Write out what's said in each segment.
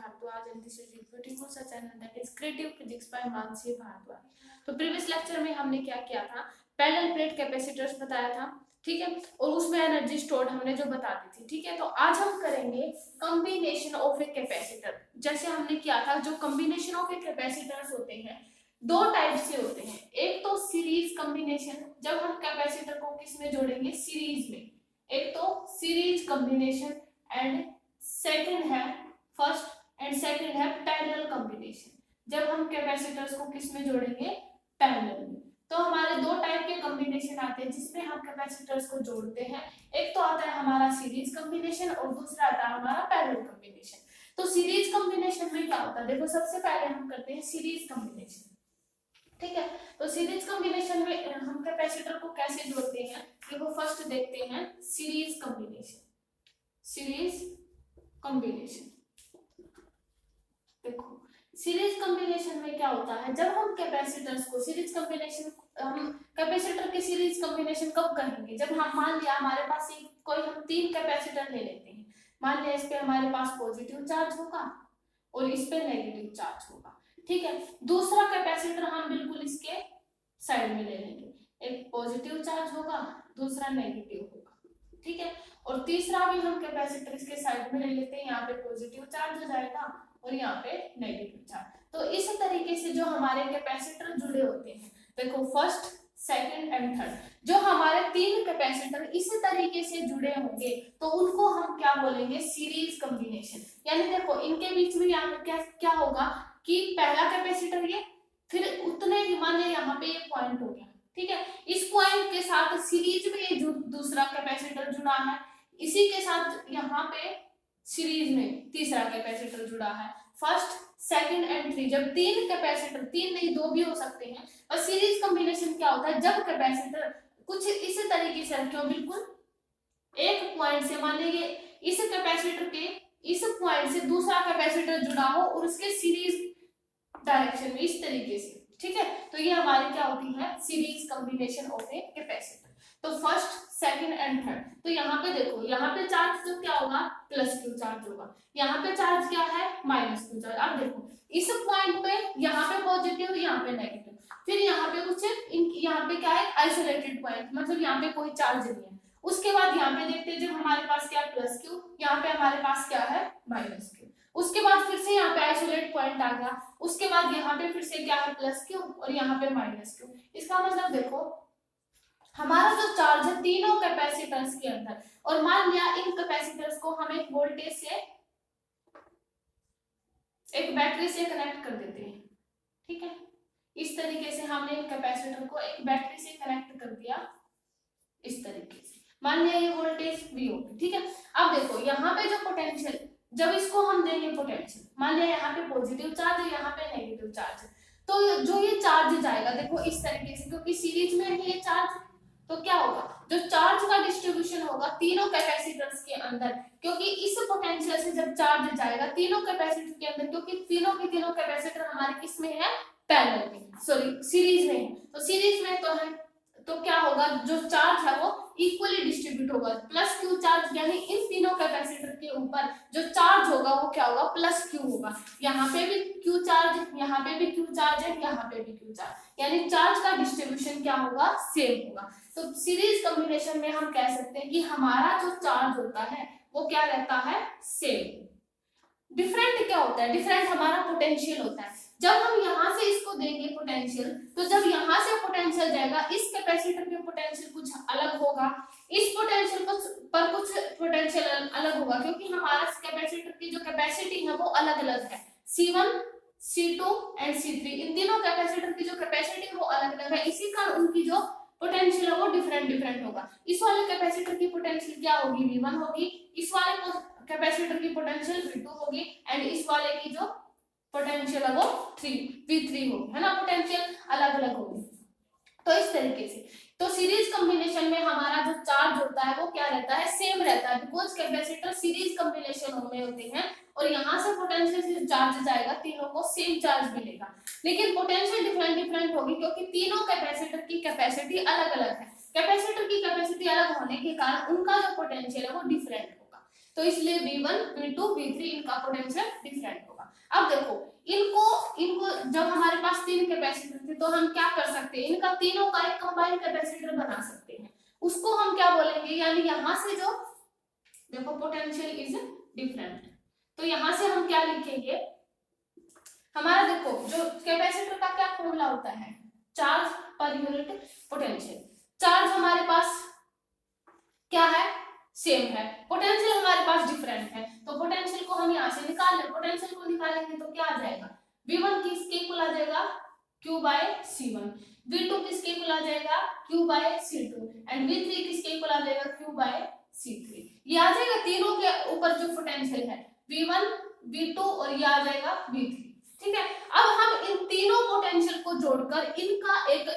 Bhardwaj and this is a beautiful सा channel that is Creative Physics by Mansi Bhardwaj. तो previous lecture में हमने क्या किया था, पैरेलल प्लेट कैपेसिटर्स बताया था, ठीक है, और उसमें एनर्जी स्टोर्ड हमने जो बता दी थी, ठीक है। तो आज हम करेंगे कॉम्बिनेशन ऑफ ए कैपेसिटर। जैसे हमने किया था, जो कॉम्बिनेशन ऑफ ए कैपेसिटर्स होते हैं दो टाइप से होते हैं। एक तो सीरीज कॉम्बिनेशन, जब हम कैपेसिटर को किस में जोड़ेंगे, सीरीज में। एक तो सीरीज कॉम्बिनेशन एंड सेकंड है फर्स्ट एंड सेकंड है पैरेलल कॉम्बिनेशन, जब हम कैपेसिटर्स को किस में जोड़ेंगे, पैरेलल में। तो हमारे दो टाइप के कॉम्बिनेशन आते हैं जिसमें हम कैपेसिटर्स को जोड़ते हैं। एक तो आता है हमारा सीरीज कॉम्बिनेशन और दूसरा आता है हमारा पैरेलल कॉम्बिनेशन। तो सीरीज कॉम्बिनेशन में क्या होता है, देखो सबसे पहले हम करते हैं सीरीज कॉम्बिनेशन, ठीक है। तो सीरीज कॉम्बिनेशन में हम कैपेसिटर को कैसे जोड़ते हैं, देखो फर्स्ट देखते हैं सीरीज कॉम्बिनेशन। सीरीज कॉम्बिनेशन, देखो सीरीज कॉम्बिनेशन में क्या होता है, जब हम कैपेसिटर्स को सीरीज कॉम्बिनेशन, हम कैपेसिटर की सीरीज कॉम्बिनेशन कब करेंगे, जब हम मान लिया हमारे पास कोई हम तीन कैपेसिटर ले लेते हैं। मान लिया इस पे हमारे पास पॉजिटिव चार्ज होगा और इस पे नेगेटिव चार्ज होगा, ठीक है। दूसरा कैपेसिटर हम बिल्कुल इसके साइड में ले लेंगे, एक पॉजिटिव चार्ज होगा दूसरा नेगेटिव होगा, ठीक है। और तीसरा भी हम कैपेसिटर इसके साइड में ले लेते हैं, यहाँ पे पॉजिटिव चार्ज हो जाएगा और यहाँ पे नेगेटिव चार्ज। तो इस तरीके से जो हमारे कैपेसिटर जुड़े होते हैं, देखो फर्स्ट सेकंड एंड थर्ड, जो हमारे तीन कैपेसिटर इस तरीके से जुड़े होंगे तो उनको हम क्या बोलेंगे, सीरीज कॉम्बिनेशन। यानी देखो इनके बीच में यहाँ क्या क्या होगा कि पहला कैपेसिटर ये, फिर उतने ही माने यहाँ पे ये पॉइंट हो गया, ठीक है। इस पॉइंट के साथ सीरीज में ये दूसरा कैपेसिटर जुड़ा है, इसी के साथ यहाँ पे सीरीज में तीसरा कैपेसिटर जुड़ा है। फर्स्ट सेकंड एंड थ्री, जब तीन कैपेसिटर, तीन नहीं दो भी हो सकते हैं। और सीरीज कॉम्बिनेशन क्या होता है, जब कैपेसिटर कुछ इस तरीके से रखे हो, बिल्कुल एक पॉइंट से, मान लीजिए इस कैपेसिटर के इस पॉइंट से दूसरा कैपेसिटर जुड़ा हो और उसके सीरीज डायरेक्शन में इस तरीके से, ठीक है। तो ये हमारी क्या होती है, series combination of a capacitor. तो फर्स्ट सेकंड एंड थर्ड, तो यहाँ पे देखो, यहाँ पे चार्ज तो क्या होगा, प्लस क्यू चार्ज होगा, यहाँ पे चार्ज क्या है, माइनस क्यू चार्ज। अब देखो इस पॉइंट पे यहाँ पे पॉजिटिव, यहाँ पे नेगेटिव, फिर यहाँ पे कुछ यहाँ पे क्या है, आइसोलेटेड पॉइंट, मतलब यहाँ पे कोई चार्ज नहीं है। उसके बाद यहाँ पे देखते हैं, जब हमारे पास क्या है, प्लस क्यू, यहाँ पे हमारे पास क्या है, माइनस क्यू। उसके बाद फिर से यहाँ पे आइसोलेट पॉइंट आ गया, उसके बाद यहाँ पे फिर से क्या है, प्लस क्यू और यहाँ पे माइनस क्यू। इसका मतलब देखो हमारा जो चार्ज है तीनों कैपेसिटर्स के अंदर, और मान लिया इन कैपेसिटर्स को हम एक वोल्टेज से, एक बैटरी से कनेक्ट कर देते हैं, ठीक है। इस तरीके से हमने इन कैपेसिटर को एक बैटरी से कनेक्ट कर दिया, इस तरीके से मान लिया ये वोल्टेज V होगी, ठीक है। अब देखो यहाँ पे जो पोटेंशियल, जब इसको हम देंगे पोटेंशियल, मान लिया यहाँ पे पॉजिटिव चार्ज है, यहाँ पे नेगेटिव चार्ज है, तो जो ये चार्ज जाएगा देखो इस तरीके से, क्योंकि सीरीज में है ये चार्ज, तो क्या होगा, जो चार्ज का डिस्ट्रीब्यूशन होगा तीनों कैपेसिटर्स के अंदर, क्योंकि इस पोटेंशियल से जब चार्ज जाएगा तीनों कैपेसिटर के अंदर, क्योंकि तीनों के तीनों कैपेसिटर हमारे किस में है, पैरेलल में, सॉरी सीरीज में है। तो सीरीज में तो है, तो क्या होगा, जो चार्ज है वो इक्वली डिस्ट्रीब्यूट होगा, प्लस क्यू चार्ज, यानी इन तीनों कैपेसिटर के ऊपर जो चार्ज होगा वो क्या होगा, प्लस क्यू होगा। यहाँ पे भी क्यू चार्ज, यहाँ पे भी क्यू चार्ज है, यहाँ पे भी क्यू चार्ज, यानी चार्ज का डिस्ट्रीब्यूशन क्या होगा, सेम होगा। तो सीरीज कॉम्बिनेशन में हम कह सकते हैं कि हमारा जो चार्ज होता है वो क्या रहता है, सेम। डिफरेंट क्या होता है, डिफरेंट हमारा पोटेंशियल होता है। जब हम यहाँ से इसको देंगे पोटेंशियल, तो जब यहाँ से पोटेंशियल जाएगा, इस कैपेसिटर के पोटेंशियल कुछ अलग होगा, इस पोटेंशियल पर कुछ पोटेंशियल अलग होगा, क्योंकि हमारा कैपेसिटर की जो कैपेसिटी है वो अलग अलग है। C1, C2 एंड C3, इन तीनों कैपेसिटर की जो कैपेसिटी है वो अलग अलग है, इसी कारण उनकी जो पोटेंशियल है वो डिफरेंट डिफरेंट होगा। इस वाले कैपेसिटर की पोटेंशियल क्या होगी, V1 होगी, इस वाले कैपेसिटर की पोटेंशियल V2 होगी, एंड इस वाले की जो पोटेंशियल है वो V3 होगी, है ना, पोटेंशियल अलग अलग होगी। तो इस तरीके से, तो सीरीज कॉम्बिनेशन में हमारा जो चार्ज होता है वो क्या रहता है, सेम रहता है, बिकॉज कैपेसिटर सीरीज कॉम्बिनेशन में होते हैं, और यहाँ से पोटेंशियल से चार्ज जाएगा, तीनों को सेम चार्ज मिलेगा, लेकिन पोटेंशियल डिफरेंट डिफरेंट होगी, क्योंकि तीनों कैपेसिटर की कैपेसिटी अलग अलग है। कैपेसिटर की कैपेसिटी अलग होने के कारण उनका जो पोटेंशियल है वो डिफरेंट होगा। तो इसलिए V1 V2 V3 इनका पोटेंशियल डिफरेंट होगा। अब देखो इनको जब हमारे पास तीन कैपेसिटर थे तो हम क्या कर सकते हैं, इनका तीनों का एक कंबाइंड कैपेसिटर बना सकते हैं। उसको हम क्या बोलेंगे, यानी यहां से जो देखो पोटेंशियल इज डिफरेंट, तो यहां से हम क्या लिखेंगे, हमारा देखो जो कैपेसिटर का क्या फॉर्मूला होता है, charge per unit potential. Charge हमारे पास क्या है, सेम है, पोटेंशियल हमारे पास डिफरेंट है, तो पोटेंशियल को हम यहाँ से निकाल लें। पोटेंशियल को निकालेंगे तो क्या आ जाएगा, V1 किसके इक्वल आ जाएगा, Q by C1, V2 किसके इक्वल आ जाएगा, Q by C2 and V3 किसके इक्वल आ जाएगा, Q by C3। ये आ जाएगा तीनों के ऊपर जो पोटेंशियल है V1 V2 और ये आ जाएगा V3। ठीक है, अब हम इन तीनों पोटेंशियल को जोड़कर इनका एक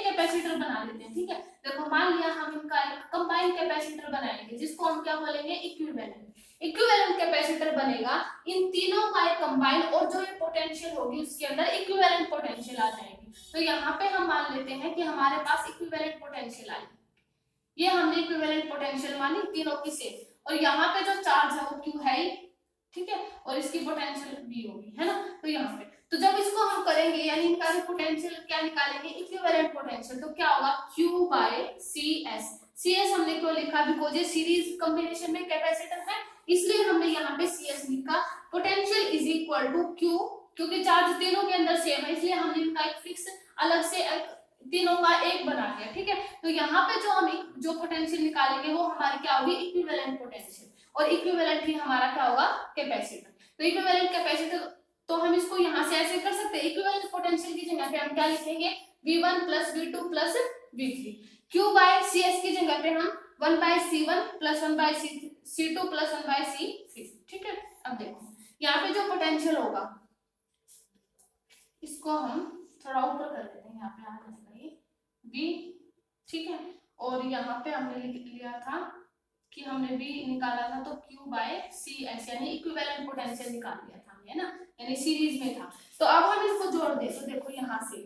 कैपेसिटर बना लेते हैं। ठीक है, देखो मान लिया हम इनका एक कंबाइंड कैपेसिटर बनाएंगे जिसको हम क्या बोलेंगे, इक्विवेलेंट कैपेसिटर बनेगा। इन तीनों का एक कंबाइंड और जो ये पोटेंशियल होगी उसके अंदर इक्विवेलेंट पोटेंशियल आ जाएगी। तो यहाँ पे हम मान लेते हैं कि हमारे पास इक्विवेलेंट पोटेंशियल आई, ये हमने इक्विवेलेंट पोटेंशियल मानी तीनों की सेम, और यहाँ पे जो चार्ज है वो Q है, ठीक है, और इसकी पोटेंशियल V होगी, है ना। तो यहाँ पे तो जब इसको हम करेंगे यानी इनका पोटेंशियल क्या निकालेंगे, इक्विवेलेंट पोटेंशियल, तो क्या होगा Q by CS। CS हमने क्यों लिखा, बिकॉज ये सीरीज कॉम्बिनेशन में कैपेसिटर है, इसलिए हमने यहाँ पे CS लिखा। Potential is equal to Q, क्योंकि चार्ज तीनों के अंदर सेम है इसलिए हमने इनका एक फिक्स अलग से तीनों का एक बना दिया। ठीक है, तो यहाँ पे जो हम जो पोटेंशियल निकालेंगे वो हमारी क्या होगी, इक्विवेलेंट पोटेंशियल, और इक्विवेलेंट ही हमारा क्या होगा, कैपेसिटर। तो इक्विवेलेंट कैपेसिटर तो हम इसको यहाँ से ऐसे कर सकते हैं, इक्विवेलेंट पोटेंशियल की जगह पे हम क्या लिखेंगे, V1 plus V2 plus V3। Q by CS की जगह पे हम 1 by C1 plus 1 by C2 plus 1 by C3। ठीक है, अब देखो यहाँ पे जो पोटेंशियल होगा इसको हम थोड़ा ऊपर कर देते हैं, यहाँ पे आ जाएगा ये V। ठीक है, और यहाँ पे हमने लिख लिया था कि हमने V निकाला था तो Q by CS यानी इक्विवेलेंट पोटेंशियल निकाल लिया था हमने, है ना, यानी सीरीज में था। तो अब हम इसको जोड़ दे, तो देखो यहाँ से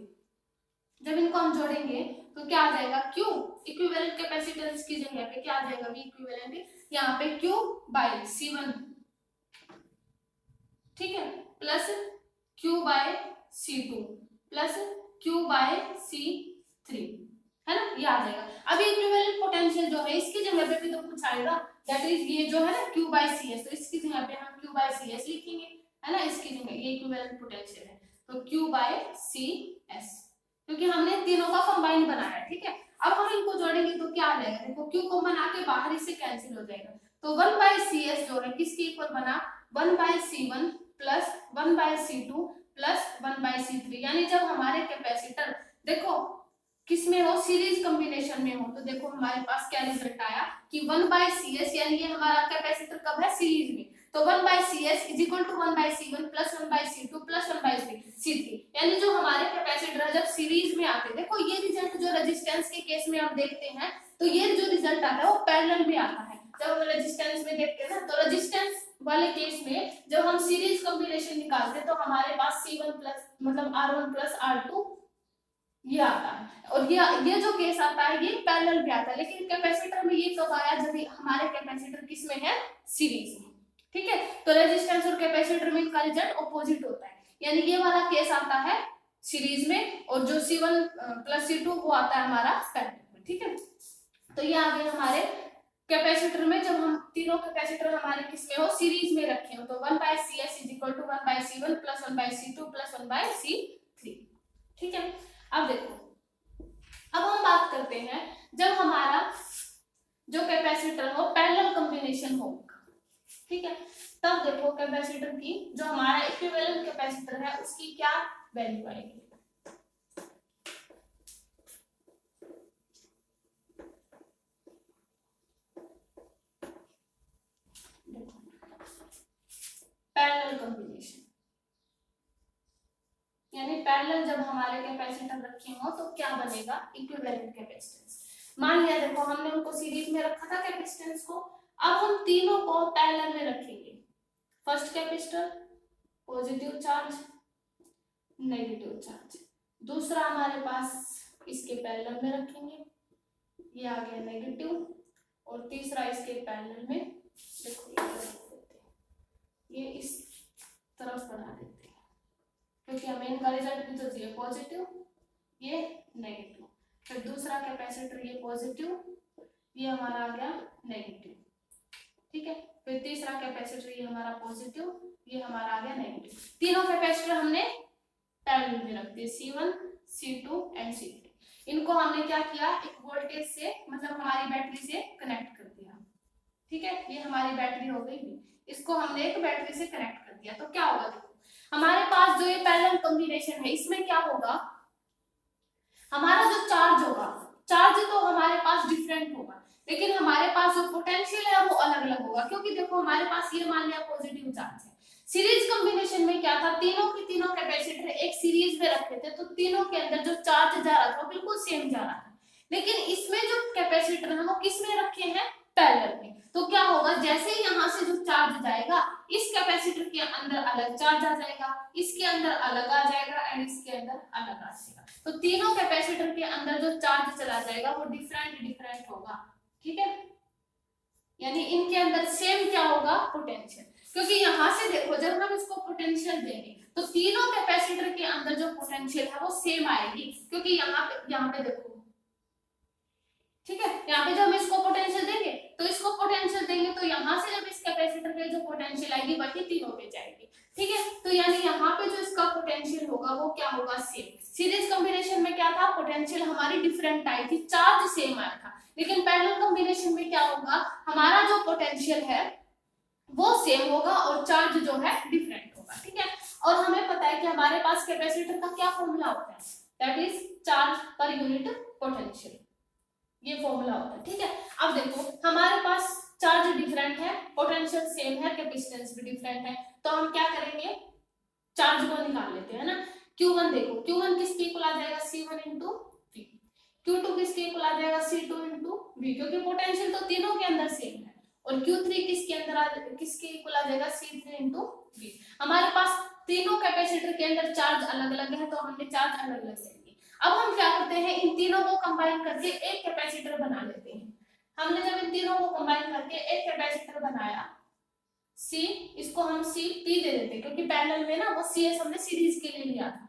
जब इनको हम जोड़ेंगे तो क्या आ जाएगा, Q इक्विवेलेंट कैपेसिटेंस की जगह पे क्या आ जाएगा, V इक्विवेलेंट, यहाँ पे Q by C1, ठीक है, plus Q by C2 plus Q by C3, है ना, ये आ जाएगा। अभी इक्विवेलेंट पोटेंशियल जो है इसकी जगह पे भी तो कुछ आएगा, दैट इज ये जो है ना Q by CS, तो इसकी जगह पे हम Q by CS लिखेंगे, है ना, इसकी जगह ये इक्विवेलेंट पोटेंशियल है तो Q by CS, क्योंकि हमने तीनों का कंबाइन बनाया है। ठीक है, अब हम इनको जोड़ेंगे तो क्या आ जाएगा, देखो Q को बना के बाहर इससे कैंसिल हो जाएगा, तो 1 by CS जो है किसके इक्वल बना, 1 by C1 plus 1 by C2 plus 1 by C3, यानी जब हमारे कैपेसिटर देखो किस में हो, सीरीज कॉम्बिनेशन में हो, तो देखो हमारे पास क्या रिजल्ट आया कि 1 by CS यानी ये हमारा कैपेसिटर कब है, सीरीज में, तो 1 by CS is equal to 1 by C1 plus 1 by C2 plus 1 by C3, यानी जो हमारे कैपेसिटर है जब सीरीज में आते, देखो ये रिजल्ट जो रेजिस्टेंस के केस में आप देखते हैं तो ये जो रिजल्ट आता है वो पैरेलल में आता है। जब हम रेजिस्टेंस में देखते हैं ना, तो रेजिस्टेंस वाले केस में जब हम सीरीज कॉम्बिनेशन निकालते हैं तो हमारे पास C1 प्लस मतलब R1 प्लस R2 ये आता है, और ये जो केस आता है ये पैरेलल में आता है, लेकिन कैपेसिटर में ये कब आया, जब हमारे कैपेसिटर किस में है, सीरीज में। ठीक है, तो रेजिस्टेंस और कैपेसिटर में इनका रिजल्ट ऑपोजिट होता है, यानी ये वाला केस आता है सीरीज में और जो C1 प्लस C2 वो आता है हमारा पैरेलल में। ठीक है, तो ये आ गए हमारे कैपेसिटर में, जब हम तीनों कैपेसिटर हमारे किस में हो, सीरीज में रखे हो, तो 1 by CS is equal to 1 by C1 plus 1 by C2 plus 1 by C3। ठीक है, अब देखो अब हम बात करते हैं जब हमारा जो कैपेसिटर हो पैरेलल कॉम्बिनेशन होगा। ठीक है, तब देखो कैपेसिटर की जो हमारा इक्विवेलेंट कैपेसिटर है उसकी क्या वैल्यू आएगी, पैरेलल कॉम्बिनेशन यानी पैरेलल जब हमारे कैपेसिटर रखे हो तो क्या बनेगा, इक्विवेलेंट कैपेसिटेंस। मान लिया देखो हमने उनको सीरीज में रखा था कैपेसिटेंस को, अब हम तीनों को पैरेलल में रखेंगे। First capacitor positive charge negative charge, दूसरा हमारे पास इसके पैरेलल में रखेंगे, ये आ गया नेगेटिव, और तीसरा इसके पैरेलल में देखो ये कर देते हैं, ये इस तरफ बना देते हैं, क्योंकि हमें इनका रिजल्ट भी तो चाहिए पॉजिटिव, ये नेगेटिव। फिर दूसरा कैपेसिटर ये पॉजिटिव, ये हमारा आ गया नेगेटिव, ठीक है। फिर तीसरा कैपेसिटर ये हमारा पॉजिटिव, ये हमारा आ गया नेगेटिव। तीनों कैपेसिटर हमने पैरेलल में रख दिए, C1, C2 एंड C3। इनको हमने क्या किया, एक वोल्टेज से मतलब हमारी बैटरी से कनेक्ट कर दिया, ठीक है। ये हमारी बैटरी हो गई, इसको हमने एक बैटरी से कनेक्ट कर दिया। तो क्या होगा, देखो हमारे पास जो ये पैरेलल कॉम्बिनेशन है, इसमें क्या होगा, हमारा जो चार्ज होगा, चार्ज तो हमारे पास डिफरेंट होगा, लेकिन हमारे पास जो पोटेंशियल है वो अलग अलग होगा। क्योंकि देखो हमारे पास ये मान लिया पॉजिटिव चार्ज है। सीरीज कॉम्बिनेशन में क्या था, तीनों के तीनों कैपेसिटर एक सीरीज में रखे थे, तो तीनों के अंदर जो चार्ज जा रहा था बिल्कुल सेम जा रहा था। लेकिन इसमें जो कैपेसिटर है वो किस में रखे हैं, पैरेलल में। तो क्या होगा, जैसे ही यहाँ से जो चार्ज जाएगा, इस कैपेसिटर के अंदर अलग चार्ज आ जाएगा, इसके अंदर अलग आ जाएगा एंड इसके अंदर अलग आ जाएगा। तो तीनों कैपेसिटर के अंदर जो चार्ज चला जाएगा वो डिफरेंट डिफरेंट होगा, ठीक है। यानी इनके अंदर सेम क्या होगा, पोटेंशियल। क्योंकि यहाँ से देखो जब हम इसको पोटेंशियल देंगे तो तीनों कैपेसिटर के अंदर जो पोटेंशियल है वो सेम आएगी। क्योंकि यहाँ पे देखो, ठीक है, यहाँ पे जब हम इसको पोटेंशियल देंगे तो यहाँ से जब इस कैपेसिटर पे जो पोटेंशियल आएगी वही तीनों पे जाएगी, ठीक है। तो यानी यहाँ पे जो इसका पोटेंशियल होगा वो क्या होगा, सेम। सीरीज कॉम्बिनेशन में क्या था, पोटेंशियल हमारी डिफरेंट आई थी, चार्ज सेम आया था। लेकिन पैरेलल कॉम्बिनेशन में क्या होगा, हमारा जो पोटेंशियल है वो सेम होगा और चार्ज जो है डिफरेंट होगा, ठीक है। और हमें पता है कि हमारे पास कैपेसिटर का क्या फॉर्मूला होता है, that is charge per unit potential, ये फॉर्मूला होता है, ठीक है। अब देखो हमारे पास चार्ज डिफरेंट है, पोटेंशियल सेम है, कैपेसिटेंस भी डिफरेंट है, तो हम क्या करेंगे, चार्ज को निकाल लेते हैं ना। Q1 देखो, Q1 किसके इक्वल आ जाएगा, C1 इंटू V। Q2 किसके इक्वल आ जाएगा, C2 इंटू V, क्योंकि पोटेंशियल तो तीनों के अंदर सेम है। और Q3 किसके इक्वल आ जाएगा, C3 इंटू V। हमारे पास तीनों कैपेसिटर के अंदर चार्ज अलग अलग है, तो हमने चार्ज अलग अलग लेंगे। अब हम क्या करते हैं, इन तीनों को कंबाइन करके एक कैपेसिटर बना लेते हैं। हमने जब इन तीनों को कंबाइन करके एक कैपेसिटर बनाया C, इसको हम CP दे देते हैं, क्योंकि पैरेलल में ना वो CS हमने सीरीज के लिए लिया था।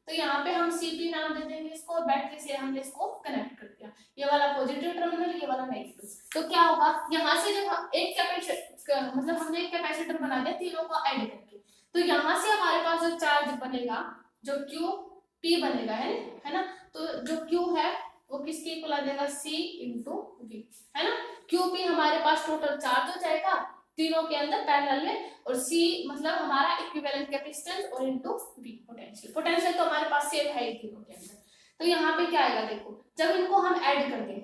तो यहाँ पे हम CP नाम दे देंगे इसको, और बैटरी से हमने इसको कनेक्ट कर दिया, ये वाला पॉजिटिव टर्मिनल, ये वाला नेगेटिव। तो क्या होगा, यहाँ से जब एक कैपेसिटर मतलब हमने एक कैपेसिटर बना दिया तीनों को ऐड करके, तो यहाँ से हमारे पास जो चार्ज बनेगा, जो QP बनेगा है ना, तो जो Q है वो किसके इक्वल आ जाएगा, C इंटू V, है ना। QP हमारे पास टोटल चार्ज हो जाएगा तीनों के अंदर पैरेलल में, और C मतलब हमारा इक्विवेलेंट कैपेसिटेंस और इनटू V पोटेंशियल तो हमारे पास सेम है ही तीनों के अंदर। तो यहाँ पे क्या आएगा, देखो जब इनको हम ऐड कर दें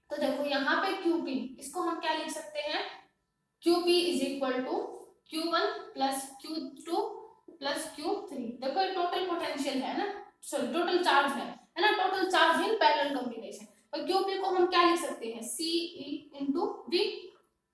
तो देखो यहाँ पे QP, इसको हम क्या लिख सकते हैं, QP is equal to Q1 plus Q2 plus Q3। देखो ये टोटल पोटेंशियल है ना, सॉरी टोटल चार्ज है ना, total charge in parallel combination. और QP को हम क्या लिख सकते हैं, CE इंटू V,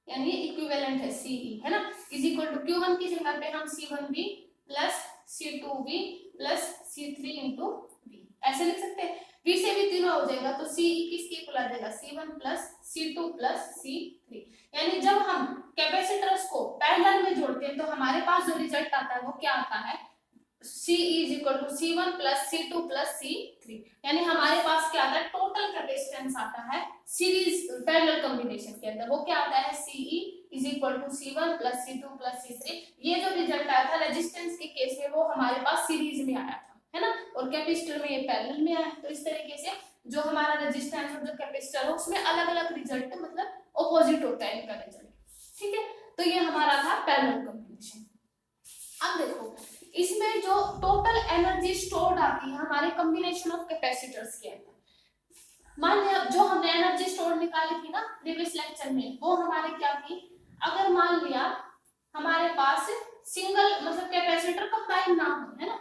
यानी इक्विवेलेंट है CE, है ना, इज इक्वल टू Q1 की जगह पे हम C1V plus C2V plus C3 into V ऐसे लिख सकते हैं। V से भी तीनों हो जाएगा तो CE किसके इक्वल आ जाएगा, C1 plus C2 plus C3। यानी जब हम कैपेसिटर्स को पैरेलल में जोड़ते हैं तो हमारे पास जो रिजल्ट आता है वो क्या आता है, CE is equal to C1 plus C2 plus C3। यानी हमारे पास क्या आता है, टोटल कैपेसिटेंस आता है सीरीज पैरेलल कॉम्बिनेशन के अंदर, वो क्या आता है, CE is equal to C1 plus C2 plus C3। ये जो रिजल्ट आया था रेजिस्टेंस के केस में वो हमारे पास सीरीज में आया था, है ना, और कैपेसिटर में ये पैरेलल में आया। तो इस तरीके से जो हमारा रेजिस्टेंस और जो कैपेसिटर हो उसमें अलग अलग रिजल्ट मतलब ऑपोजिट होता है इनका रिजल्ट, ठीक है। तो ये हमारा था पैरेलल कॉम्बिनेशन। अब देखो इसमें जो टोटल एनर्जी स्टोर्ड आती है हमारे कॉम्बिनेशन ऑफ कैपेसिटर्स के अंदर, मान लिया जो हमने एनर्जी स्टोर निकाली थी ना प्रीवियस लेक्चर में, वो हमारे क्या थी, अगर मान लिया हमारे पास सिंगल मतलब कैपेसिटर कंबाइन ना हो, है ना,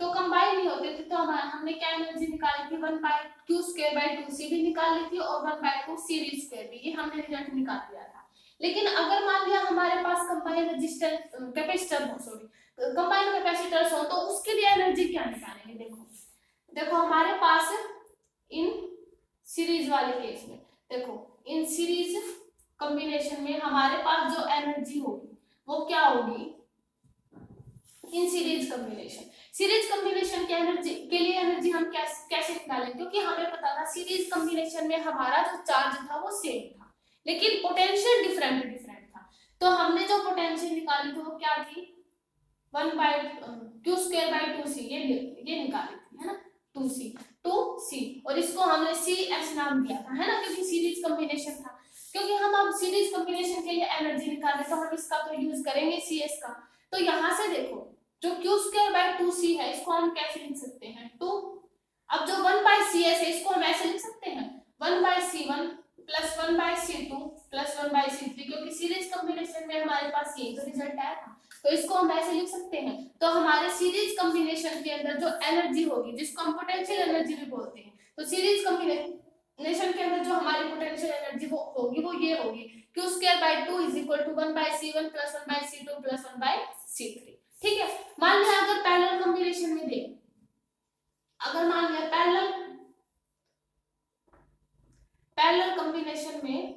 तो कंबाइन नहीं होते थे, तो हमने क्या एनर्जी निकाली थी, 1/q²/2c भी निकाल ली थी और 1/2 cv² भी, ये हमने रिजल्ट निकाल लिया था। लेकिन अगर मान लिया हमारे पास कंबाइन रेजिस्टेंस कैपेसिटर हो, सॉरी कंबाइन कैपेसिटर्स हो, तो उसके लिए एनर्जी क्या निकालेंगे, देखो हमारे पास इन सीरीज वाले केस में देखो इन सीरीज कॉम्बिनेशन में हमारे पास जो एनर्जी होगी वो क्या होगी इन सीरीज कॉम्बिनेशन के एनर्जी के लिए एनर्जी हम कैसे निकालेंगे, क्योंकि हमें पता था सीरीज कॉम्बिनेशन में हमारा जो चार्ज था वो सेम था लेकिन पोटेंशियल डिफरेंट था। तो हमने जो पोटेंशियल निकाली थी वो क्या थी 1/q²/2c ये निकाली थी, है ना 2c और इसको हमने cs नाम दिया था, है ना, क्योंकि सीरीज कॉम्बिनेशन था। क्योंकि हम अब सीरीज कॉम्बिनेशन के लिए एनर्जी निकालें तो हम इसका तो यूज करेंगे cs का। तो यहाँ से देखो जो q²/2c है इसको हम कैसे लिख सकते हैं 2। अब जो 1/cs है इसको हम ऐसे लिख सकते हैं 1/c1 + 1/c2 + 1/c3, क्योंकि सीरीज कॉम्बिनेशन में हमारे पास ये तो रिजल्ट आया था तो इसको हम ऐसे लिख सकते हैं। तो हमारे सीरीज कॉम्बिनेशन के अंदर जो एनर्जी होगी जिसको हम पोटेंशियल एनर्जी भी बोलते हैं, तो सीरीज कॉम्बिनेशन के अंदर जो हमारी पोटेंशियल एनर्जी वो होगी वो ये होगी q²/2 = 1/c1 + 1/c2 + 1/c3। ठीक है। मान लिया अगर पैरेलल कॉम्बिनेशन में दे, अगर मान लिया पैरेलल कॉम्बिनेशन में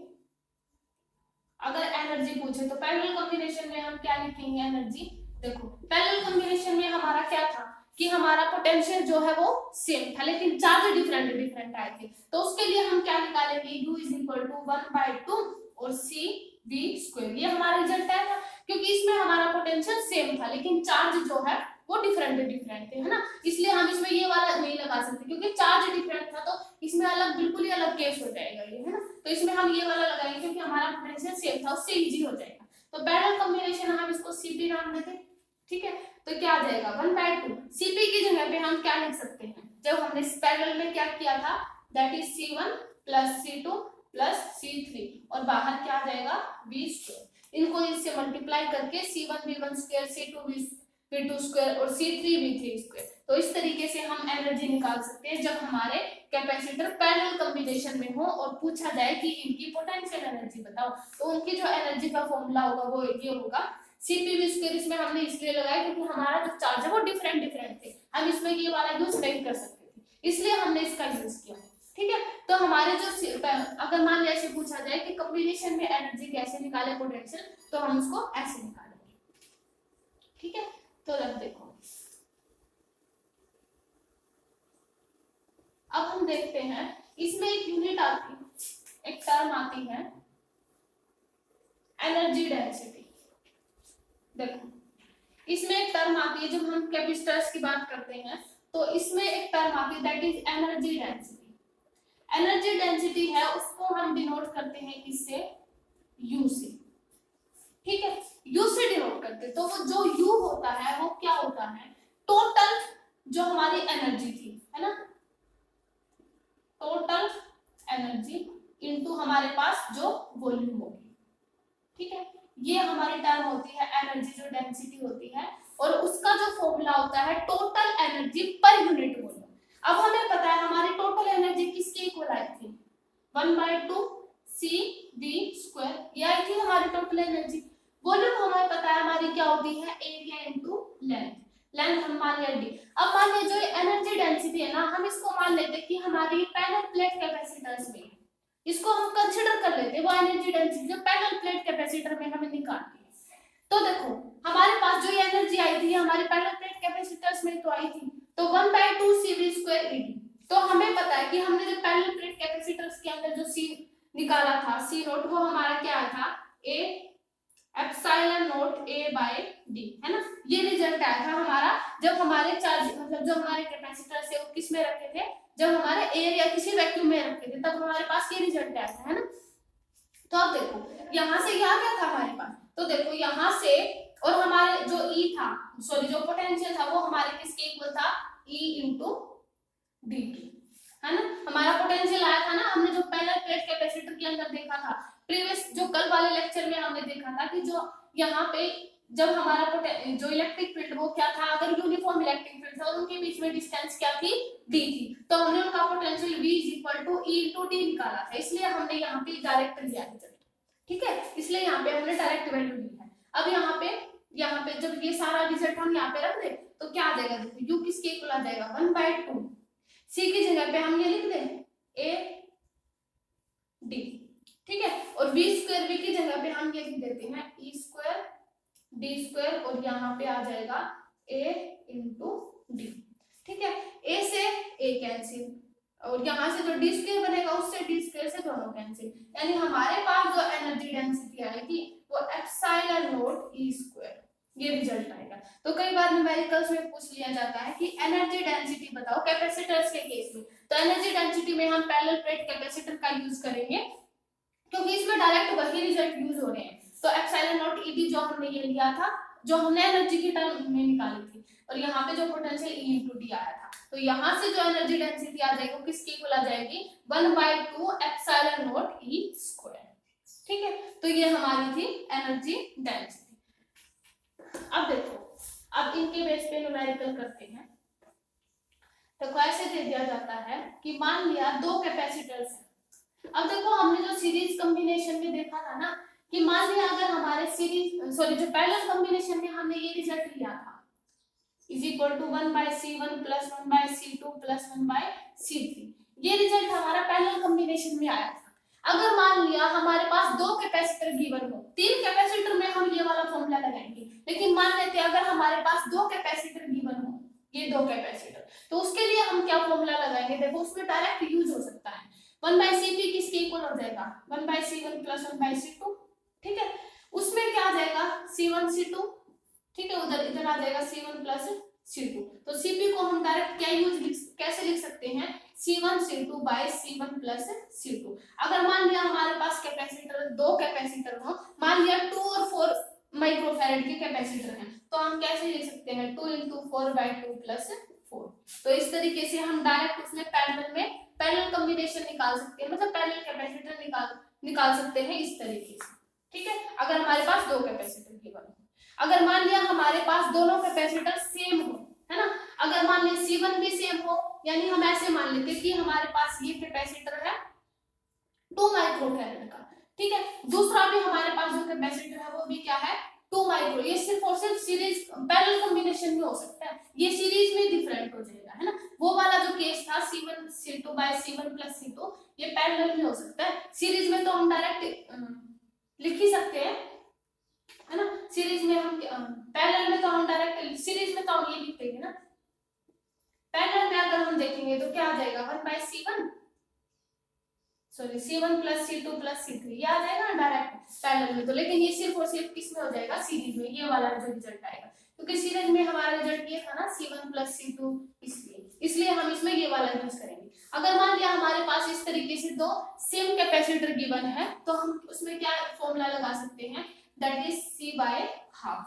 अगर एनर्जी पूछे तो पैरेलल कॉम्बिनेशन में हम क्या लिखेंगे एनर्जी। देखो पैरेलल कॉम्बिनेशन में हमारा क्या था कि हमारा पोटेंशियल जो है वो सेम था लेकिन चार्ज डिफरेंट आए थे, तो उसके लिए हम क्या निकालेंगे u = 1/2 और c/v²। ये हमारा रिजल्ट आएगा क्योंकि इसमें हमारा पोटेंशियल सेम था लेकिन चार्ज जो है वो डिफरेंट थे, है ना, इसलिए हम इसमें ये वाला नहीं लगा सकते क्योंकि चार्ज डिफरेंट था तो इसमें अलग बिल्कुल ही अलग केस हो जाएगा ये, है ना। तो इसमें हम ये वाला लगाएंगे क्योंकि हमारा पोटेंशियल सेम था, उससे इजी हो जाएगा। तो पैरेलल कॉम्बिनेशन हम इसको cp नाम देते, ठीक है। तो क्या आ जाएगा 1/2 cp की जगह पे हम क्या लिख सकते हैं जब हमने पैरेलल में क्या किया था that is c1 + c2 + c3 और बाहर क्या आ जाएगा v²। इनको इससे मल्टीप्लाई करके c1v1² c2v2² और c3v3²। तो इस तरीके से हम एनर्जी निकाल सकते हैं जब हमारे कैपेसिटर पैरेलल कॉम्बिनेशन में हो और पूछा जाए कि इनकी पोटेंशियल एनर्जी बताओ, तो उनकी जो एनर्जी का फॉर्मूला होगा वो ये होगा cpv²। इसमें हमने इसलिए लगाया क्योंकि हमारा जो चार्ज है वो डिफरेंट थे, हम इसमें ये वाला यूज नहीं कर सकते थे इसलिए हमने इसका यूज किया, ठीक है। तो हमारे जो अगर मान लिया ऐसे पूछा जाए कि कॉम्बिनेशन में एनर्जी कैसे निकाले पोटेंशियल, तो हम उसको ऐसे निकालेंगे, ठीक है। तो अब देखो अब हम देखते हैं इसमें एक यूनिट आती है, एक टर्म आती है एनर्जी डेंसिटी। देखो इसमें एक टर्म आती है जब हम कैपेसिटर्स की बात करते हैं तो इसमें एक टर्म आती है that is energy density. Energy density है उसको हम डिनोट करते हैं किससे U से, ठीक है, U से डिनोट करते हैं। तो वो जो U होता है वो क्या होता है टोटल जो हमारी एनर्जी थी, है ना, टोटल एनर्जी इनटू हमारे पास जो वॉल्यूम होगी, ठीक है। ये हमारी टर्म होती है एनर्जी जो डेंसिटी होती है और उसका जो फॉर्मूला होता है total energy per unit volume. अब हमें पता है हमारी टोटल एनर्जी किसके इक्वल आई थी 1/2 cv², ये आई थी हमारी टोटल एनर्जी। वॉल्यूम हमें पता है हमारी क्या होती है एरिया इनटू लेंथ हम मान लिया d। अब मान लिया जो एनर्जी डेंसिटी है ना हम इसको मान लेते कि हमारी पैरेलल प्लेट कैपेसिटर्स में, इसको हम कंसीडर कर लेते वो एनर्जी डेंसिटी जो पैरेलल प्लेट कैपेसिटर में हमें निकालनी है। तो देखो हमारे पास जो एनर्जी आई थी हमारी पैरेलल प्लेट कैपेसिटर्स में तो आई थी, तो 1/2 cv² ed। तो हमें पता है कि हमने जो पैरेलल प्लेट कैपेसिटर्स के अंदर जो c निकाला था c0 वो हमारा क्या आया था a ε0 a/d, है ना। ये रिजल्ट आया था हमारा जब हमारे चार्ज मतलब जो हमारे कैपेसिटर से वो किस में रखे थे जब हमारे एयर या किसी वैक्यूम में रखे थे तब हमारे पास ये रिजल्ट आया था, है ना। तो अब देखो यहाँ से क्या क्या था हमारे पास, तो देखो यहाँ से और हमारे जो E था सॉरी जो पोटेंशियल था वो हमारे किसके इक्वल था E × dt, है ना। हमारा पोटेंशियल आया था ना हमने जो पैरेलल प्लेट कैपेसिटर के अंदर देखा था प्रीवियस जो कल वाले लेक्चर में हमने देखा था कि जो यहाँ पे जब हमारा जो इलेक्ट्रिक फील्ड वो क्या था अगर यूनिफॉर्म इलेक्ट्रिक फील्ड था और उनके बीच में डिस्टेंस क्या थी d थी, तो हमने उनका पोटेंशियल V = E × d निकाला था, इसलिए हमने यहाँ पे डायरेक्ट लिया रिजल्ट, ठीक है, इसलिए यहाँ पे हमने डायरेक्ट वैल्यू ली है। अब यहाँ पे जब ये सारा रिजल्ट हम यहाँ पे रख दे तो क्या आ जाएगा देखो U किसके इक्वल आ जाएगा 1/2 C की जगह पे हम ये लिख दें a d, ठीक है। और बी स्क्वायर बी की जगह पे हम ये लिख देते हैं ई स्क्वायर डी स्क्वायर, और यहाँ पे आ जाएगा ए इंटू डी। ठीक है, ए से ए कैंसिल, और यहाँ से जो डी स्क्वायर बनेगा उससे डी स्क्वायर से दोनों कैंसिल, यानी हमारे पास जो एनर्जी डेंसिटी आएगी वो एप्सिलॉन नॉट ई स्क्वायर, ये रिजल्ट आएगा। तो कई बार न्यूमेरिकल्स में पूछ लिया जाता है कि एनर्जी डेंसिटी बताओ कैपेसिटर्स के केस में, तो एनर्जी डेंसिटी में हम पैरेलल प्लेट कैपेसिटर का यूज करेंगे क्योंकि इसमें डायरेक्ट वही रिजल्ट यूज हो रहे हैं। तो एप्सिलॉन नॉट ईडी जो हमने ये लिया था, जो हमने एनर्जी की टर्म में निकाली थी, और यहाँ पे जो पोटेंशियल ई इंटू डी आया था, तो यहाँ से जो एनर्जी डेंसिटी आ जाएगी वो किसकी इक्वल आ जाएगी 1/2 एप्सिलॉन नॉट ई स्क्वायर। ठीक है, तो ये हमारी थी एनर्जी डेंसिटी। अब देखो, अब इनके बेस पे न्यूमेरिकल करते हैं। तो कैसे दे दिया जाता है कि मान लिया दो कैपेसिटर्स हैं। अब देखो हमने जो सीरीज कॉम्बिनेशन में देखा था ना कि मान लिया अगर हमारे जो पैरेलल कॉम्बिनेशन में हमने ये रिजल्ट लिया था is equal to 1/C1 plus 1/C2 plus 1/C3, ये रिजल्ट हमारा पैरेलल कॉम्बिनेशन में आया था। अगर मान लिया हमारे पास दो कैपेसिटर गिवन हो, तीन कैपेसिटर में हम ये वाला फॉर्मूला लगाएंगे, लेकिन मान लेते हैं अगर हमारे पास दो कैपेसिटर गिवन हो, ये दो कैपेसिटर, तो उसके लिए हम क्या फॉर्मूला लगाएंगे, देखो उसमें डायरेक्ट यूज हो सकता है। 1/Cp किसके इक्वल हो जाएगा 1/C1 प्लस 1/C2। ठीक है, उसमें क्या आ जाएगा C1 C2, ठीक है, उधर इधर आ जाएगा C1 प्लस C2। तो Cp को हम डायरेक्ट क्या कैसे लिख सकते हैं C1 C2 bye C1 plus C2। अगर मान लिया हमारे पास कैपेसिटर दो कैपेसिटर हो, मान लिया 2 और 4 माइक्रोफैरेड के कैपेसिटर हैं, तो हम कैसे लिख सकते हैं 2 × 4/2 प्लस 4। तो इस तरीके से हम डायरेक्ट उसमें पैरेलल कॉम्बिनेशन निकाल सकते हैं, मतलब पैरेलल कैपेसिटर निकाल सकते हैं इस तरीके से। ठीक है, अगर हमारे पास दो कैपेसिटर गिवन हो। अगर मान लिया हमारे पास दोनों कैपेसिटर सेम हो, है ना, अगर मान लिया C1 भी सेम हो, यानी हम ऐसे मान लेते हैं कि हमारे पास ये कैपेसिटर है 2 माइक्रोफैरेड का। ठीक है, दूसरा भी हमारे पास जो कैपेसिटर है वो भी क्या है 2 माइक्रो। ये सिर्फ और सिर्फ सीरीज पैरेलल कॉम्बिनेशन में हो सकता है, ये सीरीज में डिफरेंट हो जाएगा, है ना। वो वाला जो केस था C1 C2 bye C1 plus C2, ये पैरेलल में हो सकता है। सीरीज में तो हम डायरेक्ट लिख ही सकते हैं, है ना। सीरीज में हम पैरेलल में तो हम डायरेक्ट, सीरीज में तो हम ये लिख देंगे ना। पैरेलल में अगर हम देखेंगे तो क्या आ जाएगा 1/C1 C1 plus C2 plus C3, ये आ जाएगा डायरेक्ट पैरेलल में तो। लेकिन ये सिर्फ और सिर्फ किस में हो जाएगा सीरीज में, ये वाला जो रिजल्ट आएगा, क्योंकि सीरीज में हमारा रिजल्ट ये था ना C1 प्लस C2, इसलिए हम इसमें ये वाला यूज करेंगे। अगर मान लिया हमारे पास इस तरीके से दो सेम कैपेसिटर गिवन है, तो हम उसमें क्या फॉर्मूला लगा सकते हैं, दैट इज C/12,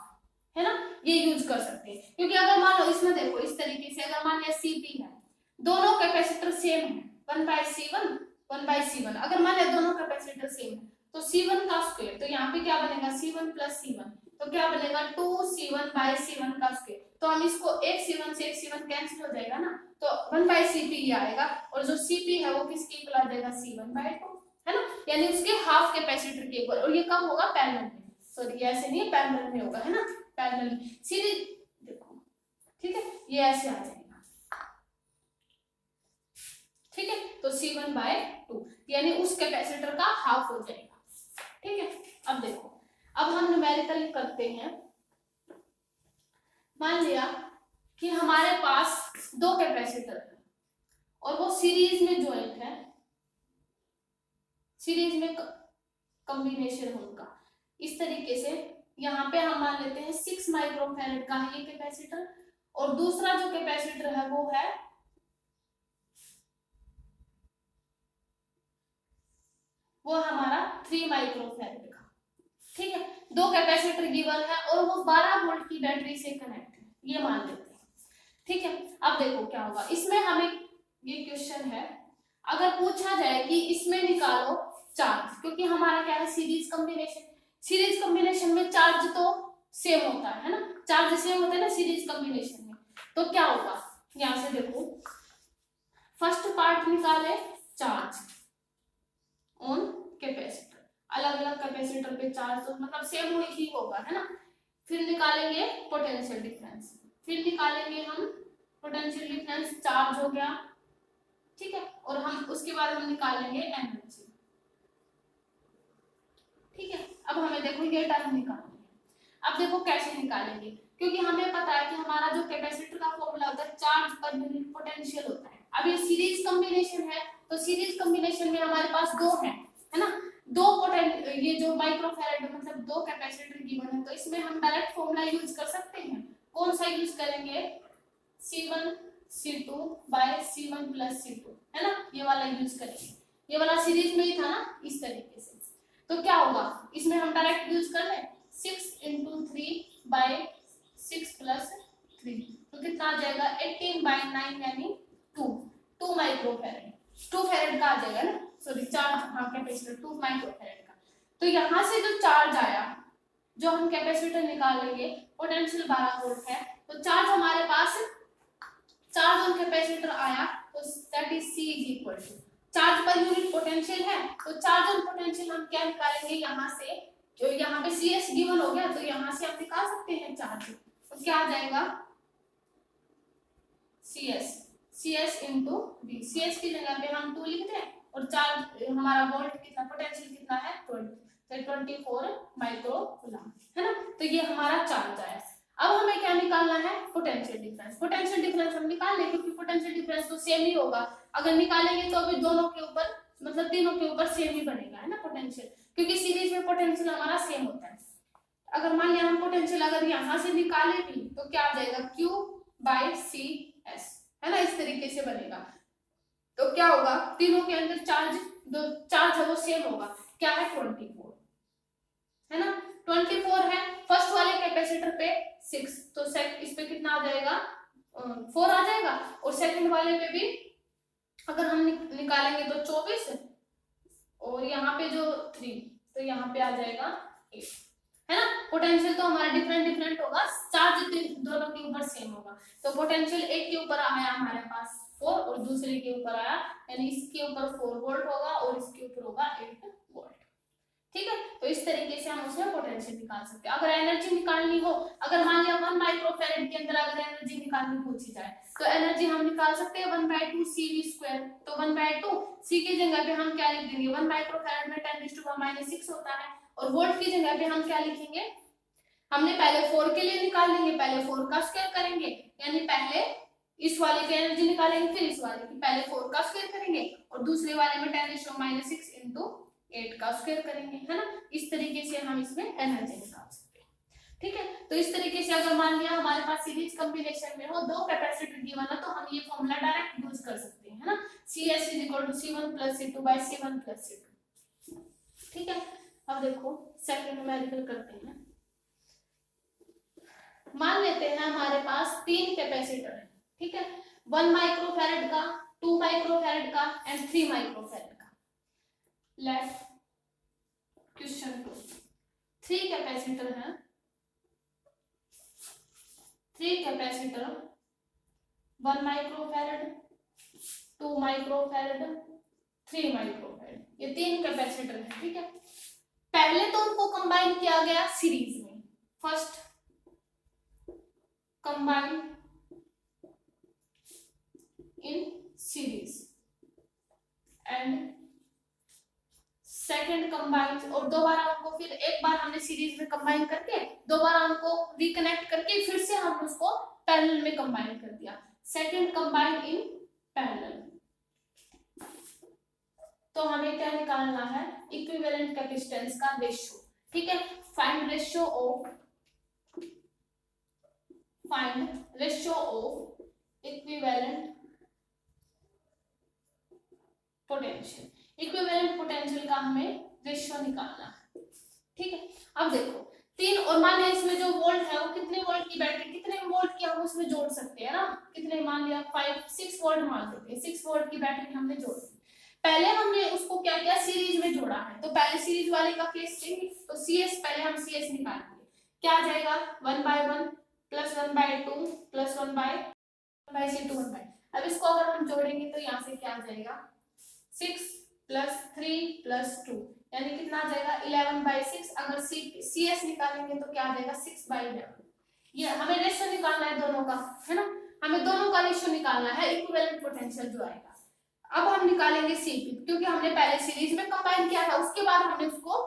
है ना, ये यूज कर सकते हैं। क्योंकि अगर मान लो इसमें देखो इस तरीके से, अगर मान लिया Cp है, दोनों कैपेसिटर सेम है 1/C1 1/C1, अगर मान लिया दोनों कैपेसिटर सेम है तो C1 का स्क्वायर, तो यहाँ पे क्या बनेगा C1 प्लस C1, तो क्या बनेगा 2C1/C1 का स्क्वायर। तो हम इसको एक C1 से एक C1 कैंसिल हो जाएगा ना, तो 1/Cp ही आएगा, और जो Cp है वो किसके इक्वल आ जाएगा C1/2, है ना, यानी उसके हाफ कैपेसिटर के इक्वल। और ये कब होगा पैरेलल में, सॉरी ऐसे नहीं, पैरेलल में होगा, है ना, पैरेलल सीरीज देखो। ठीक है, ये ऐसे आ जाएगा। ठीक है, तो C1/2 यानी उस कैपेसिटर का हाफ हो जाएगा। ठीक है, अब देखो, अब हम न्यूमेरिकल करते हैं। मान लिया कि हमारे पास दो कैपेसिटर है और वो सीरीज में ज्वाइंट है, सीरीज में कॉम्बिनेशन उनका इस तरीके से। यहाँ पे हम मान लेते हैं 6 माइक्रोफैरेड का है ये कैपेसिटर, और दूसरा जो कैपेसिटर है वो है हमारा 3 माइक्रोफैरेड का। ठीक है, दो कैपेसिटर गिवन है और वो 12 वोल्ट की बैटरी से कनेक्ट है, ये मान लेते हैं। ठीक है, अब देखो क्या होगा इसमें, हमें ये क्वेश्चन है, अगर पूछा जाए कि इसमें निकालो चार्ज, क्योंकि हमारा क्या है सीरीज कॉम्बिनेशन में चार्ज तो सेम होता है ना, चार्ज सेम होता है ना सीरीज कॉम्बिनेशन में। तो क्या होगा, यहां से देखो फर्स्ट पार्ट निकाले चार्ज ऑन कैपेसिटर, अलग अलग कैपेसिटर पे चार्ज तो मतलब सेम ही होगा, है ना। फिर निकालेंगे पोटेंशियल डिफरेंस, फिर निकालेंगे हम पोटेंशियल डिफरेंस, चार्ज हो गया। ठीक है, और हम उसके बाद हम निकालेंगे एनर्जी। ठीक है, अब हमें देखो ये टर्म निकालनी है। अब देखो कैसे निकालेंगे, क्योंकि हमें पता है कि हमारा जो कैपेसिटर का फॉर्मूला होता है चार्ज पर यूनिट पोटेंशियल होता है। अब ये सीरीज कॉम्बिनेशन है, तो सीरीज कॉम्बिनेशन में हमारे पास दो है ना, दो ये जो माइक्रोफैराड मतलब दो कैपेसिटर गिवन है, तो इसमें हम डायरेक्ट फॉर्मूला यूज कर सकते हैं। कौन सा यूज करेंगे, C1 C2 bye C1 plus C2, है ना, ये वाला यूज करेंगे। ये वाला सीरीज में ही था ना, इस तरीके से। तो क्या होगा, इसमें हम डायरेक्ट यूज कर लें 6 × 3 बाय 6 प्लस 3, तो कितना आ जाएगा 18 बाय 9 यानी 2 माइक्रोफैराड। 2 फैराड का आ जाएगा ना, सॉरी चार्ज, हाँ कैपेसिटर 2 माइक्रोफैराड का। तो यहाँ से जो चार्ज आया, जो हम कैपेसिटर निकालेंगे, पोटेंशियल 12 वोल्ट है, तो चार्ज हमारे पास, चार्ज ऑन कैपेसिटर आया, तो that is C is equal to charge per unit potential है, तो चार्ज ऑन पोटेंशियल हम क्या निकालेंगे, यहाँ से जो यहाँ पे CS गिवन हो गया, तो यहाँ से हम निकाल सकते हैं चार्ज, तो क्या आ जाएगा CS इंटू V। CS की जगह पे हम 2 लिख दें, और चार्ज हमारा वोल्ट कितना, पोटेंशियल कितना है 20, तो 24 माइक्रोकूलम, है ना। तो ये हमारा चार्ज आया। अब हमें क्या निकालना है, पोटेंशियल डिफरेंस। पोटेंशियल डिफरेंस हम निकाल लें, क्योंकि पोटेंशियल डिफरेंस तो सेम ही होगा। अगर निकालेंगे तो अभी दोनों के ऊपर मतलब तीनों के ऊपर सेम ही बनेगा, है ना पोटेंशियल, क्योंकि सीरीज में पोटेंशियल हमारा सेम होता है। अगर मान लिया हम पोटेंशियल अगर यहाँ से निकाले भी, तो क्या आ जाएगा Q बाय CS, है ना, इस तरीके से बनेगा। तो क्या होगा, तीनों के अंदर चार्ज, जो चार्ज है वो सेम होगा, क्या है 24, है ना, 24 है। फर्स्ट वाले कैपेसिटर पे 6, तो इस पे कितना आ जाएगा 4 आ जाएगा, और सेकंड वाले पे भी अगर हम निकालेंगे तो 24, और यहाँ पे जो 3, तो यहाँ पे आ जाएगा 8, है ना। पोटेंशियल तो हमारा डिफरेंट होगा, चार्ज दोनों के ऊपर सेम होगा। तो पोटेंशियल एक के ऊपर आया हमारे पास 4, और दूसरे के ऊपर आया, यानी इसके ऊपर 4 वोल्ट होगा और इसके ऊपर होगा 8 वोल्ट, ठीक है। तो इस तरीके से हम उसमें पोटेंशियल निकाल सकते हैं। अगर एनर्जी निकालनी हो, अगर मान लिया 1 माइक्रोफैराड के अंदर अगर एनर्जी निकालनी पूछी जाए, तो एनर्जी हम निकाल सकते हैं 1/2 CV²। तो 1/2 C की जगह पे हम क्या लिख देंगे, 1 माइक्रोफैराड में 10⁻⁻6 होता है, और वोल्ट की जगह पे हम क्या लिखेंगे, हमने पहले 4 के लिए निकाल लेंगे, पहले 4 का स्क्वायर करेंगे, यानी पहले इस वाले की एनर्जी निकालेंगे, फिर इस वाले की, पहले 4 का स्क्वायर करेंगे और दूसरे वाले में 10⁻6 इंटू 8 का स्क्वायर करेंगे, है ना। इस तरीके से हम इसमें एनर्जी निकाल सकते हैं, ठीक है। तो इस तरीके से अगर मान लिया हमारे पास सीरीज कॉम्बिनेशन में हो, दो कैपेसिटर गिवन है, तो हम ये फॉर्मूला डायरेक्ट यूज कर सकते हैं, है ना, CS = C1 + C2 / C1 + C2, ठीक है। अब देखो सेकंड न्यूमेरिकल करते हैं। मान लेते हैं हमारे पास 3 कैपेसिटर है, ठीक है, 1 माइक्रोफैराड का, 2 माइक्रोफैराड का एंड 3 माइक्रोफैराड का। लेट क्वेश्चन 2, 3 कैपेसिटर हैं, 3 कैपेसिटर, 1 माइक्रोफैराड, 2 माइक्रोफैराड, 3 माइक्रोफैराड, ये 3 कैपेसिटर है, ठीक है। पहले तो उनको कंबाइन किया गया सीरीज में, first combine in series and second combine, और दोबारा उनको फिर एक बार हमने सीरीज में कंबाइन करके दोबारा उनको रिकनेक्ट करके फिर से हमने उसको पैरेलल में कंबाइन कर दिया, सेकंड कंबाइन इन पैरेलल। तो हमें क्या निकालना है, इक्विवेलेंट कैपेसिटेंस का रेशियो, ठीक है। Find ratio of equivalent potential, equivalent potential का हमें रेशियो निकालना है, ठीक है। अब देखो 3, और मान लिया इसमें जो वोल्ट है वो कितने वोल्ट की बैटरी, कितने वोल्ट की हम उसमें जोड़ सकते हैं ना, कितने, मान लिया 6 वोल्ट मान लेते हैं, 6 वोल्ट की बैटरी हमने जोड़ दी। पहले हमने उसको क्या किया, सीरीज में जोड़ा है, तो पहले सीरीज वाले का केस लेंगे, तो CS पहले हम CS निकालेंगे, क्या आ जाएगा 1/1 + 1/2 + 1/C2 1/, अब इसको अगर हम जोड़ेंगे तो यहाँ से क्या आ जाएगा 6 + 3 + 2, यानी कितना आ जाएगा 11/6। अगर CS निकालेंगे तो क्या आ जाएगा 6/11। ये हमें रेशियो निकालना है दोनों का, है ना, हमें दोनों का रेशियो निकालना है, इक्विवेलेंट पोटेंशियल जो आएगा। अब हम निकालेंगे CP, क्योंकि हमने पहले सीरीज में कंबाइन किया था, उसके बाद हमने उसको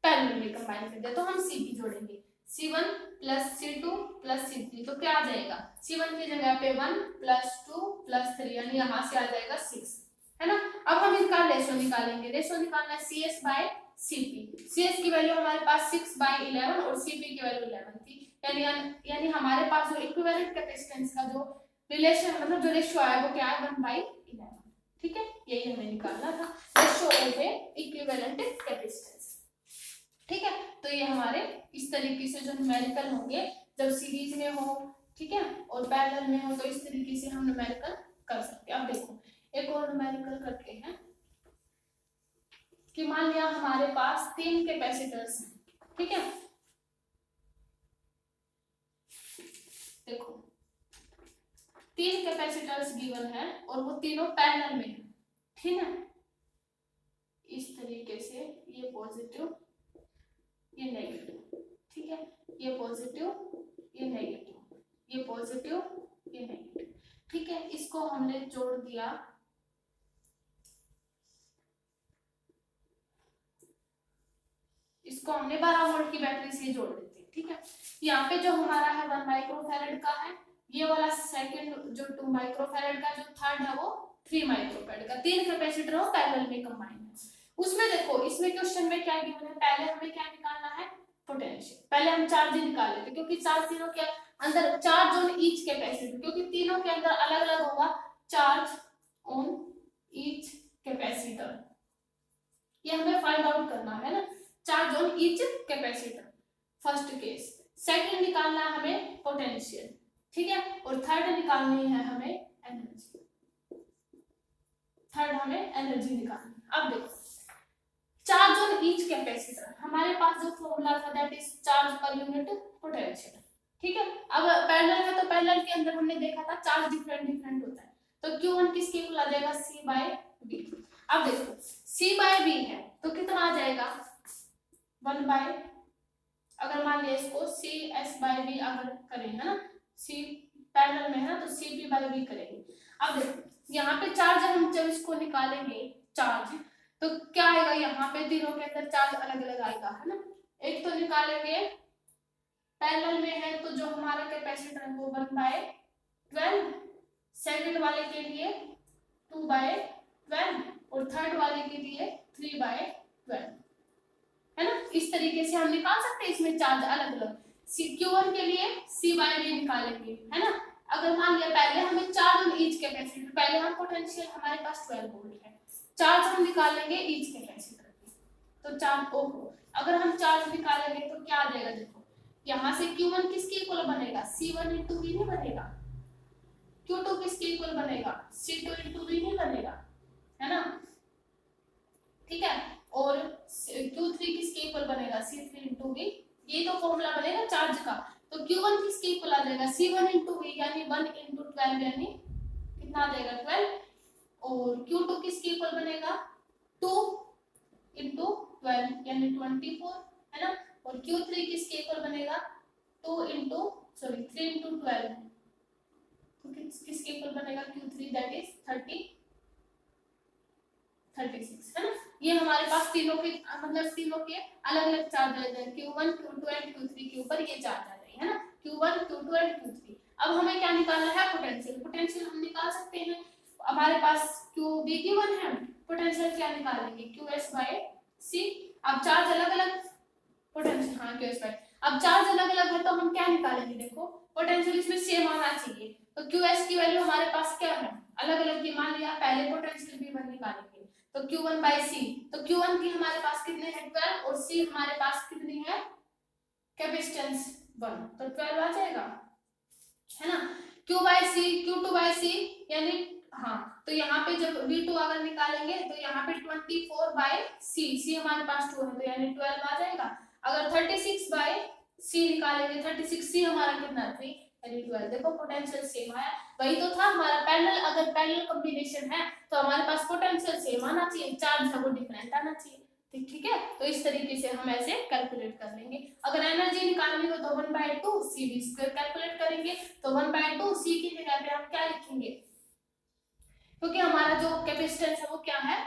पैरेलल में कंबाइन कर दिया, तो हम Cp जोड़ेंगे, C1 plus C2 plus C3, तो क्या आ जाएगा, C1 की जगह पे 1 प्लस 2 प्लस 3, यानी यहाँ से आ जाएगा 6, है ना। अब हम इनका रेशो निकालेंगे, रेशो निकालना है CS बाय Cp। CS की वैल्यू हमारे पास 6/11 और Cp की वैल्यू 11 थी, यानी हमारे पास जो इक्विवेलेंट कैपेसिटेंस का जो रिलेशन मतलब जो रेशियो आया वो क्या है 1/11, ठीक है, यही हमें निकालना था, ratio of A equivalent capacitance, ठीक है। तो ये हमारे इस तरीके से जो न्यूमेरिकल होंगे जब सीरीज में हो, ठीक है, और पैरेलल में हो, तो इस तरीके से हम न्यूमेरिकल कर सकते हैं। अब देखो एक और न्यूमेरिकल करते हैं कि मान लिया हमारे पास 3 कैपेसिटर्स हैं, ठीक है, देखो 3 कैपेसिटर्स गिवन है और वो तीनों पैरेलल में है, ठीक है, इस तरीके से ये पॉजिटिव ये नेगेटिव, ठीक है, ये पॉजिटिव ये नेगेटिव, ये पॉजिटिव ये नेगेटिव, ठीक है, इसको हमने जोड़ दिया, इसको हमने 12 वोल्ट की बैटरी से जोड़ देते हैं, ठीक है। यहाँ पे जो हमारा है 1 माइक्रोफैरेड का है, ये वाला सेकंड जो 2 माइक्रोफैरेड का, जो थर्ड है वो 3 माइक्रोफैरेड का, 3 कैपेसिटर हो पैरेलल में कंबाइन है। उसमें देखो इसमें क्वेश्चन में क्या गिवन है, पहले हमें क्या निकालना है, पोटेंशियल, पहले हम चार्ज ही निकाल लेते, क्योंकि चार्ज तीनों के अंदर चार्ज ऑन ईच कैपेसिटर, क्योंकि तीनों के अंदर अलग अलग होगा चार्ज ऑन ईच कैपेसिटर, ये हमें फाइंड आउट करना है ना, charge on each capacitor, first case. Second निकालना है हमें पोटेंशियल, ठीक है, और थर्ड निकालनी है हमें एनर्जी, थर्ड हमें एनर्जी निकालनी है। अब देखो चार्ज ऑन ईच कैपेसिटर, हमारे पास जो फॉर्मूला था that is charge per unit potential, ठीक है। अब पैरेलल है तो पैरेलल के अंदर हमने देखा था चार्ज डिफरेंट डिफरेंट होता है, तो Q1 किसके इक्वल आ जाएगा, C/V। अब देखो C/V है तो कितना आ जाएगा 1 बाय, अगर मान लिया इसको CS/V अगर करें, है ना, C पैरेलल में है ना, तो CP/V करेंगे। अब देखो यहाँ पे चार्ज हम जब इसको निकालेंगे चार्ज, तो क्या आएगा, यहाँ पे तीनों के अंदर चार्ज अलग अलग आएगा, है ना। एक तो निकालेंगे पैरेलल में है तो जो हमारा कैपेसिटर है वो 1/12, सेकंड वाले के लिए 2/12 और थर्ड वाले के लिए 3/12, है ना। इस तरीके से हम निकाल सकते हैं इसमें चार्ज अलग अलग। Q1 के लिए C/V निकालेंगे, है ना। अगर मान लिया पहले हमें चार्ज ऑन ईच कैपेसिटर, पहले हम पोटेंशियल हमारे पास 12 वोल्ट है, चार्ज हम निकालेंगे ईच कैपेसिटर की, तो चार्ज ओहो, अगर हम चार्ज निकालेंगे तो क्या आ जाएगा, देखो यहाँ से Q1 किसके इक्वल बनेगा, C1 × V नहीं बनेगा, Q2 किसके इक्वल बनेगा, C2 × V नहीं बनेगा, है ना, ठीक है, और Q3 किसके इक्वल बनेगा, C3 × V, ये तो फॉर्मूला बनेगा चार्ज का। तो Q1 किसके इक्वल आ जाएगा, C1 × V, यानी 1 × 12, यानी कितना आ जाएगा 12, और Q2 किसके इक्वल बनेगा 2 × 12, यानी 24, है ना, और Q3 किसके इक्वल बनेगा 3 × 12, तो किसके इक्वल बनेगा Q3, दैट इज 36, है ना। ये हमारे पास तीनों के मतलब तीनों के अलग अलग चार्ज आ जाए, Q1 Q2 एंड Q3 के ऊपर ये चार्ज आ जाए, है ना, Q1 Q2 एंड Q3। अब हमें क्या निकालना है, पोटेंशियल, पोटेंशियल हम निकाल सकते हैं, हमारे पास QB गिवन है, पोटेंशियल क्या निकालेंगे, QS/C। अब चार्ज अलग अलग पोटेंशियल, हाँ QS/, अब चार्ज अलग अलग है तो हम क्या निकालेंगे, देखो पोटेंशियल इसमें सेम आना चाहिए, तो QS की वैल्यू हमारे पास क्या है अलग अलग की, मान लिया पहले पोटेंशियल V1 निकालेंगे तो Q1/C, तो Q1 की हमारे पास कितने हैं 12 और C हमारे पास कितनी है कैपेसिटेंस 1, तो 12 आ जाएगा, है ना। Q/C Q2/C यानी हाँ, तो यहाँ पे जब V2 अगर निकालेंगे तो यहाँ पे 24/C, C हमारे पास 2 है तो यानी 12 आ जाएगा। अगर 36/C निकालेंगे, 36C हमारा कितना 3 यानी 12, देखो पोटेंशियल सेम आया, वही तो था हमारा पैरेलल, अगर पैरेलल कॉम्बिनेशन है तो हमारे पास पोटेंशियल सेम आना चाहिए, चार्ज है वो डिफरेंट आना चाहिए, ठीक है। तो इस तरीके से हम ऐसे कैलकुलेट कर लेंगे। अगर एनर्जी निकालनी हो तो 1/2 CV² कैलकुलेट करेंगे, तो 1/2 C की जगह पे हम क्या लिखेंगे, क्योंकि हमारा जो कैपेसिटेंस है वो क्या है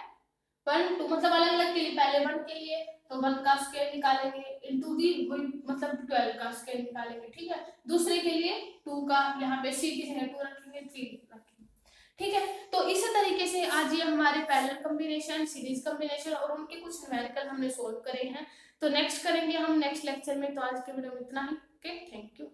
1 2, मतलब अलग अलग के लिए, पहले 1 के लिए तो 1 का स्क्वायर निकालेंगे इंटू दी मतलब 12 का स्क्वायर निकालेंगे, ठीक है। दूसरे के लिए 2 का यहाँ पे c की जगह 2 रखेंगे, 3 रखेंगे, ठीक है। तो इसी तरीके से आज ये हमारे पैरेलल कॉम्बिनेशन, सीरीज कॉम्बिनेशन और उनके कुछ न्यूमेरिकल हमने सोल्व करे हैं। तो नेक्स्ट करेंगे हम नेक्स्ट लेक्चर में। तो आज के वीडियो में इतना ही। Okay, thank you.